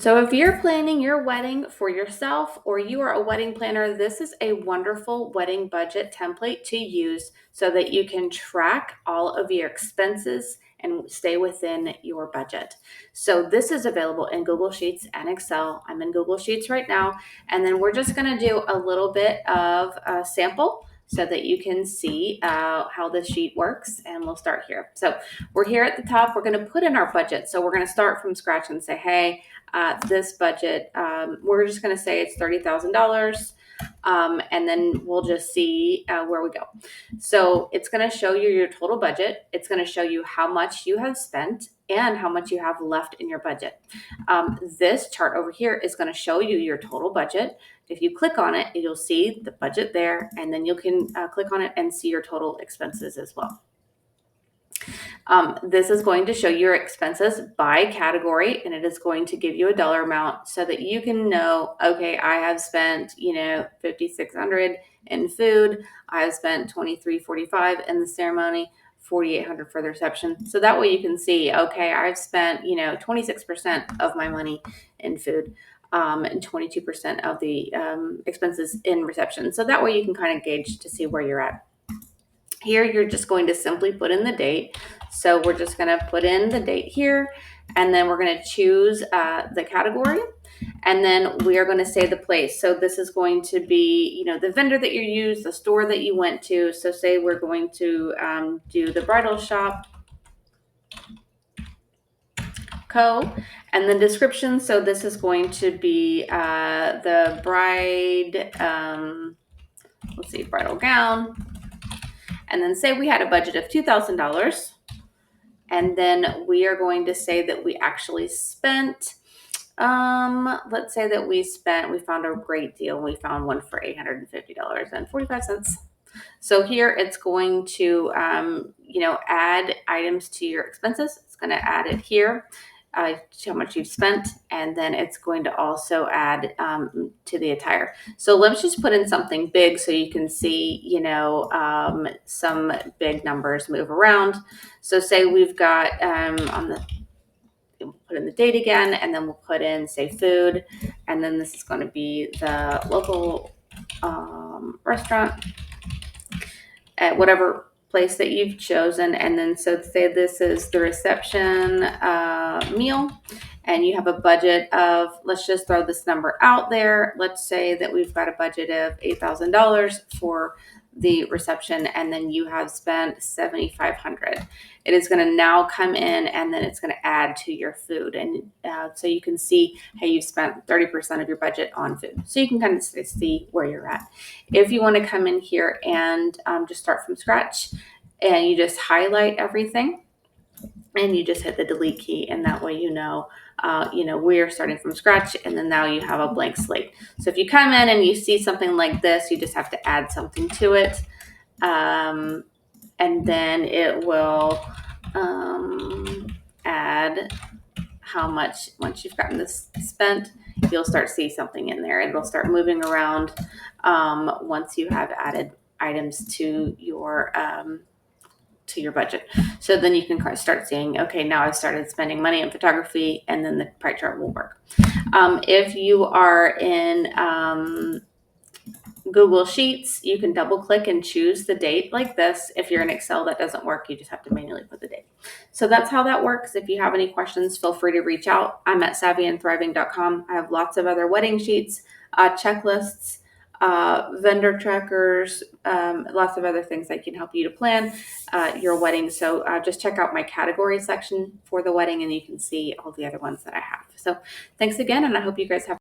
So if you're planning your wedding for yourself or you are a wedding planner, this is a wonderful wedding budget template to use so that you can track all of your expenses and stay within your budget. So this is available in Google Sheets and Excel. I'm in Google Sheets right now, and then we're just going to do a little bit of a sample so that you can see how this sheet works, and we'll start here. So we're here at the top. We're going to put in our budget. So we're going to start from scratch and say, hey, this budget, we're just going to say it's $30,000. And then we'll just see where we go. So it's going to show you your total budget. It's going to show you how much you have spent and how much you have left in your budget. This chart over here is going to show you your total budget. If you click on it, you'll see the budget there, and then you can click on it and see your total expenses as well. This is going to show your expenses by category, and it is going to give you a dollar amount so that you can know, okay, I have spent, $5,600 in food. I have spent $2,345 in the ceremony, $4,800 for the reception. So that way you can see, okay, I've spent, 26% of my money in food. And 22% of the expenses in reception. So that way you can kind of gauge to see where you're at. Here, you're just going to simply put in the date. So we're just going to put in the date here, and then we're going to choose the category, and then we are going to say the place. So this is going to be, the vendor that you use, the store that you went to. So say we're going to do the bridal shop co, and the description. So this is going to be the bride, bridal gown. And then say we had a budget of $2,000. And then we are going to say that we actually spent, let's say that we found a great deal. We found one for $850.45. So here it's going to, add items to your expenses. It's going to add it here. How much you've spent, and then it's going to also add to the attire. So let's just put in something big so you can see, some big numbers move around. So say we've got we'll put in the date again, and then we'll put in, say, food, and then this is going to be the local restaurant at whatever place that you've chosen. And then so say this is the reception meal, and you have a budget of, let's just throw this number out there. Let's say that we've got a budget of $8,000 for the reception, and then you have spent $7,500. It is going to now come in, and then it's going to add to your food. And so you can see, hey, you spent 30% of your budget on food. So you can kind of see where you're at. If you want to come in here and just start from scratch, and you just highlight everything, and you just hit the delete key, and that way we're starting from scratch, and then now you have a blank slate. So if you come in and you see something like this, you just have to add something to it, and then it will add how much. Once you've gotten this spent, you'll start seeing something in there. It'll start moving around once you have added items to your budget. So then you can start seeing, okay, now I've started spending money on photography, and then the pie chart will work. If you are in Google Sheets, you can double click and choose the date like this. If you're in Excel, that doesn't work. You just have to manually put the date. So that's how that works. If you have any questions, feel free to reach out. I'm at savvyandthriving.com. I have lots of other wedding sheets, checklists, vendor trackers, lots of other things that can help you to plan your wedding. So just check out my category section for the wedding, and you can see all the other ones that I have. So thanks again, and I hope you guys have